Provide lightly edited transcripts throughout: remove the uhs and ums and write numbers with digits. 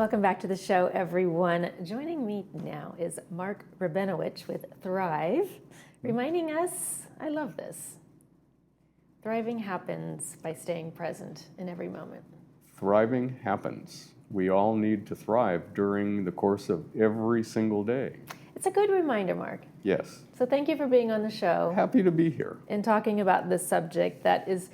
Welcome back to the show, everyone. Joining me now is Mark Rabenowitz with Thrive, reminding us, I love this, thriving happens by staying present in every moment. Thriving happens. We all need to thrive during the course of every single day. It's a good reminder, Mark. Yes. So thank you for being on the show. Happy to be here. And talking about this subject that is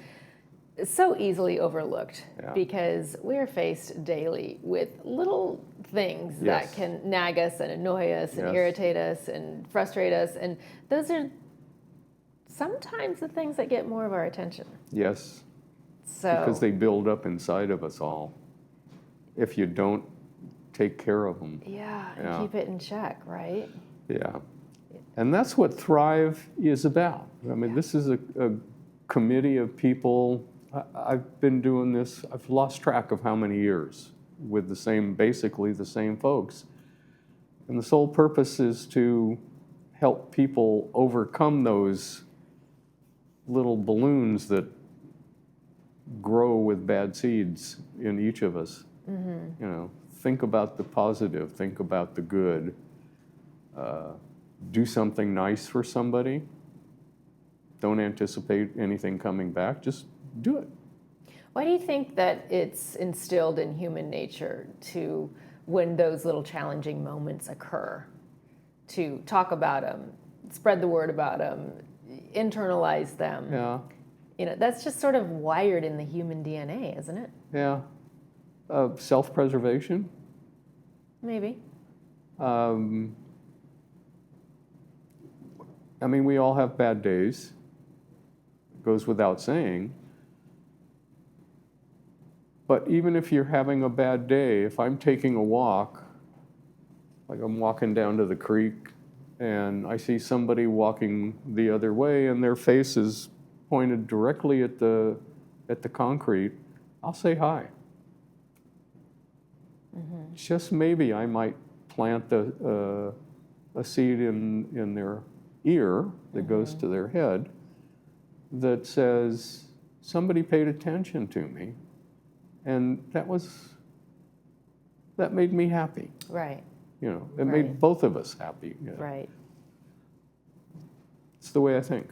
so easily overlooked because we're faced daily with little things that can nag us and annoy us and irritate us and frustrate us. And those are sometimes the things that get more of our attention. Yes. So because they build up inside of us all if you don't take care of them. And keep it in check, right? Yeah. And that's what Thrive is about. I mean, this is a committee of people. I've been doing this, I've lost track of how many years with basically the same folks. And the sole purpose is to help people overcome those little balloons that grow with bad seeds in each of us. Mm-hmm. You know, think about the positive, think about the good, do something nice for somebody. Don't anticipate anything coming back, just do it. Why do you think that it's instilled in human nature to, when those little challenging moments occur, to talk about them, spread the word about them, internalize them? Yeah. You know, that's just sort of wired in the human DNA, isn't it? Yeah. Self-preservation? Maybe. I mean, we all have bad days. It goes without saying. But even if you're having a bad day, if I'm taking a walk, like I'm walking down to the creek and I see somebody walking the other way and their face is pointed directly at the concrete, I'll say hi. Mm-hmm. Just maybe I might plant a seed in their ear that goes to their head that says, somebody paid attention to me. And that made me happy. Right. You know, it made both of us happy. You know? Right. It's the way I think.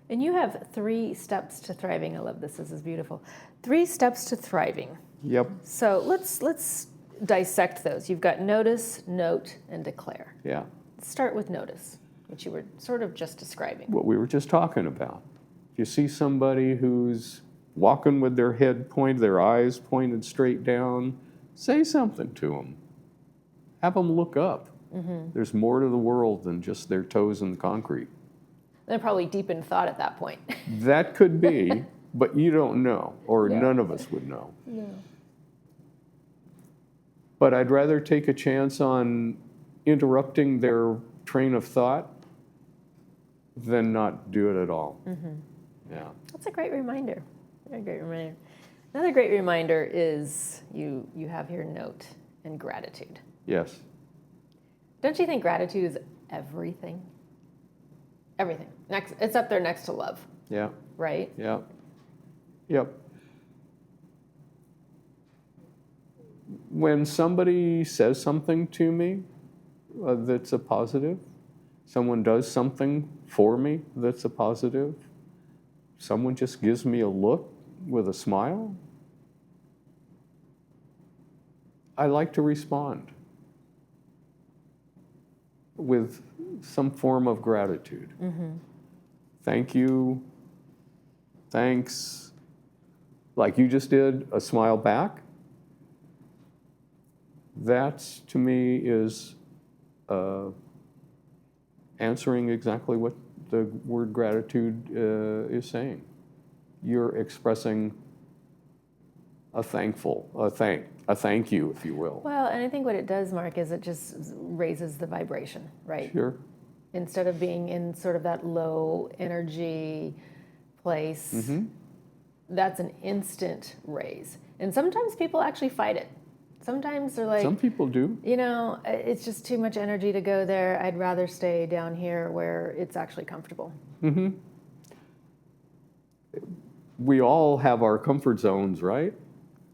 And you have 3 steps to thriving. I love this. This is beautiful. 3 steps to thriving. Yep. So let's dissect those. You've got notice, note, and declare. Yeah. Let's start with notice, which you were sort of just describing. What we were just talking about. If you see somebody who's walking with their head pointed, their eyes pointed straight down, say something to them. Have them look up. Mm-hmm. There's more to the world than just their toes in the concrete. They're probably deep in thought at that point. That could be, but you don't know, or none of us would know. No. But I'd rather take a chance on interrupting their train of thought than not do it at all. Mm-hmm. Yeah. That's a great reminder. A great reminder. Another great reminder is you have here note and gratitude. Yes. Don't you think gratitude is everything? Everything. It's up there next to love. Yeah. Right? Yeah. Yep. When somebody says something to me that's a positive, someone does something for me that's a positive, someone just gives me a look with a smile, I like to respond with some form of gratitude. Mm-hmm. Thank you, thanks, like you just did, a smile back. That, to me, is answering exactly what the word gratitude is saying. You're expressing a thank you, if you will. Well, and I think what it does, Mark, is it just raises the vibration, right? Sure. Instead of being in sort of that low energy place, that's an instant raise. And sometimes people actually fight it. Sometimes they're like... Some people do. You know, it's just too much energy to go there. I'd rather stay down here where it's actually comfortable. Mm-hmm. We all have our comfort zones, right?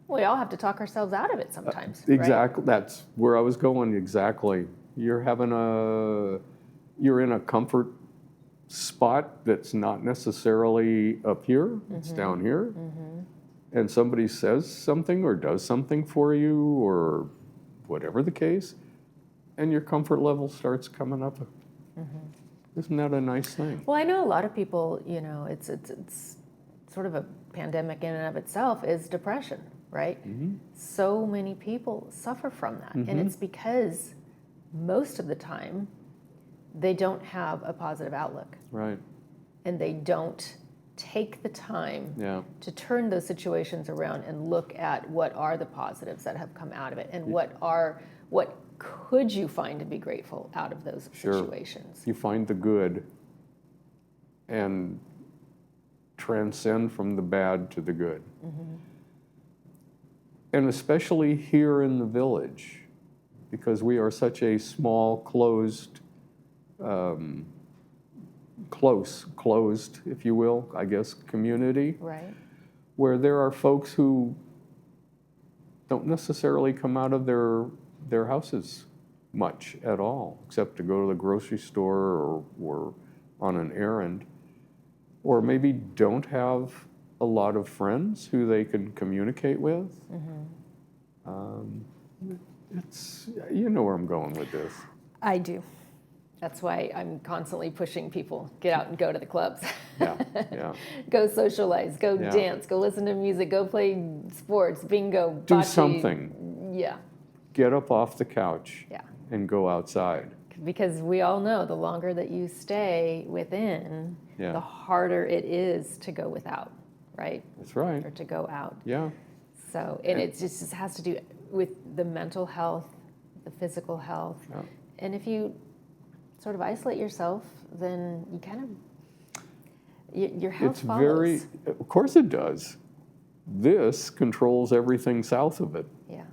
We all have to talk ourselves out of it sometimes. Exactly. Right? That's where I was going. Exactly. You're in a comfort spot that's not necessarily up here. It's down here. And somebody says something or does something for you or whatever the case, and your comfort level starts coming up. Isn't that a nice thing? Well, I know a lot of people, it's sort of a pandemic in and of itself is depression, right? So many people suffer from that. And it's because most of the time they don't have a positive outlook. Right. And they don't take the time to turn those situations around and look at what are the positives that have come out of it and what could you find to be grateful out of those situations. You find the good and transcend from the bad to the good. And especially here in the village, because we are such a small, closed, if you will, I guess, community. Right. Where there are folks who don't necessarily come out of their houses much at all, except to go to the grocery store or on an errand, or maybe don't have a lot of friends who they can communicate with. It's, you know where I'm going with this. I do. That's why I'm constantly pushing people, get out and go to the clubs. Go socialize, go dance, go listen to music, go play sports, bingo, do bocce. Something. Yeah. Get up off the couch and go outside. Because we all know the longer that you stay within, the harder it is to go without, right? That's right. Or to go out. Yeah. So, and it just has to do with the mental health, the physical health. Yeah. And if you sort of isolate yourself, then you kind of, your health follows. Of course it does. This controls everything south of it. Yeah.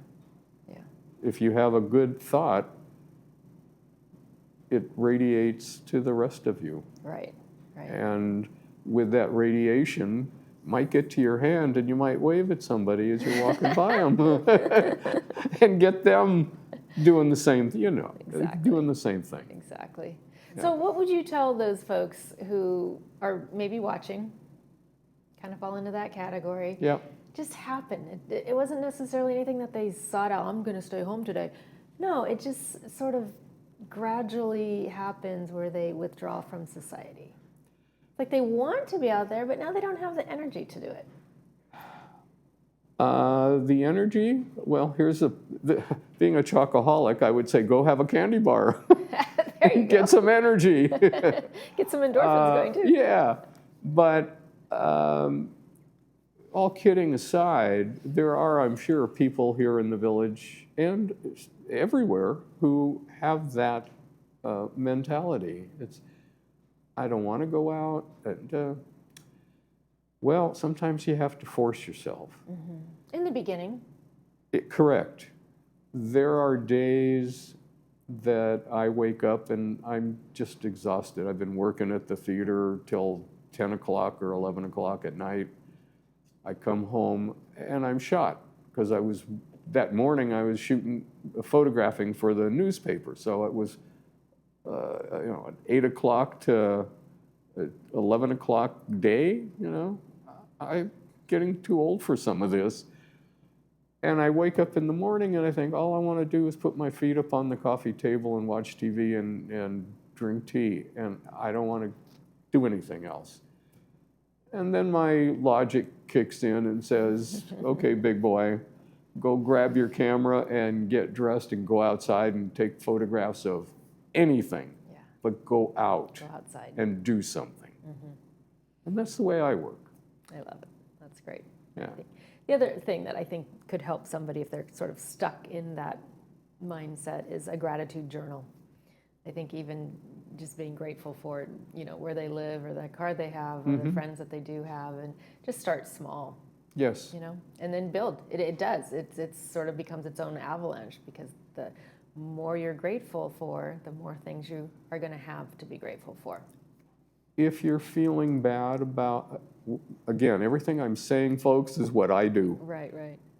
If you have a good thought, it radiates to the rest of you. Right. And with that radiation, might get to your hand and you might wave at somebody as you're walking by them and get them doing the same, doing the same thing. Exactly. Yeah. So what would you tell those folks who are maybe watching, kind of fall into that category? Yeah. Just happened. It wasn't necessarily anything that they sought out, I'm going to stay home today. No, it just sort of gradually happens where they withdraw from society. Like they want to be out there, but now they don't have the energy to do it. The energy, well, being a chocoholic, I would say go have a candy bar. There you go. Get some energy. Get some endorphins going too. Yeah, but all kidding aside, there are, I'm sure, people here in the village and everywhere who have that mentality. It's, I don't want to go out. And, well, sometimes you have to force yourself. In the beginning. Correct. There are days that I wake up and I'm just exhausted. I've been working at the theater till 10 o'clock or 11 o'clock at night. I come home and I'm shot because that morning I was photographing for the newspaper. So it was, at 8 o'clock to 11 o'clock day, I'm getting too old for some of this. And I wake up in the morning and I think, all I want to do is put my feet up on the coffee table and watch TV and drink tea. And I don't want to do anything else. And then my logic kicks in and says, okay, big boy, go grab your camera and get dressed and go outside and take photographs of anything. Yeah. But go outside and do something. And that's the way I work. I love it. That's great. Yeah. The other thing that I think could help somebody if they're sort of stuck in that mindset is a gratitude journal. I think even just being grateful for, where they live or the car they have or the friends that they do have, and just start small. Yes. And then build. It does. It sort of becomes its own avalanche because the more you're grateful for, the more things you are going to have to be grateful for. If you're feeling bad about, again, everything I'm saying, folks, is what I do. Right.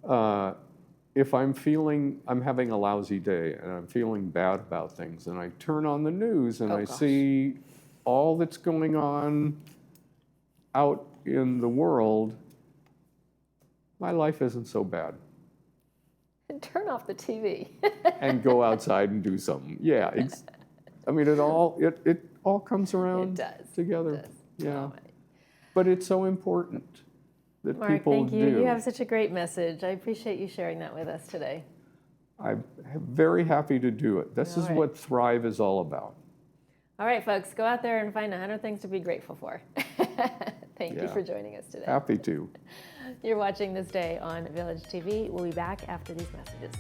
If I'm having a lousy day and I'm feeling bad about things, and I turn on the news and I see all that's going on out in the world, my life isn't so bad. Turn off the TV. And go outside and do something. Yeah, I mean, it all comes around together. It does. Yeah, but it's so important that Mark, people thank you. do. You have such a great message. I appreciate you sharing that with us today. I'm very happy to do it. This is what Thrive is all about. All right, folks, go out there and find 100 things to be grateful for. Thank you for joining us today. Happy to. You're watching This Day on Village TV. We'll be back after these messages.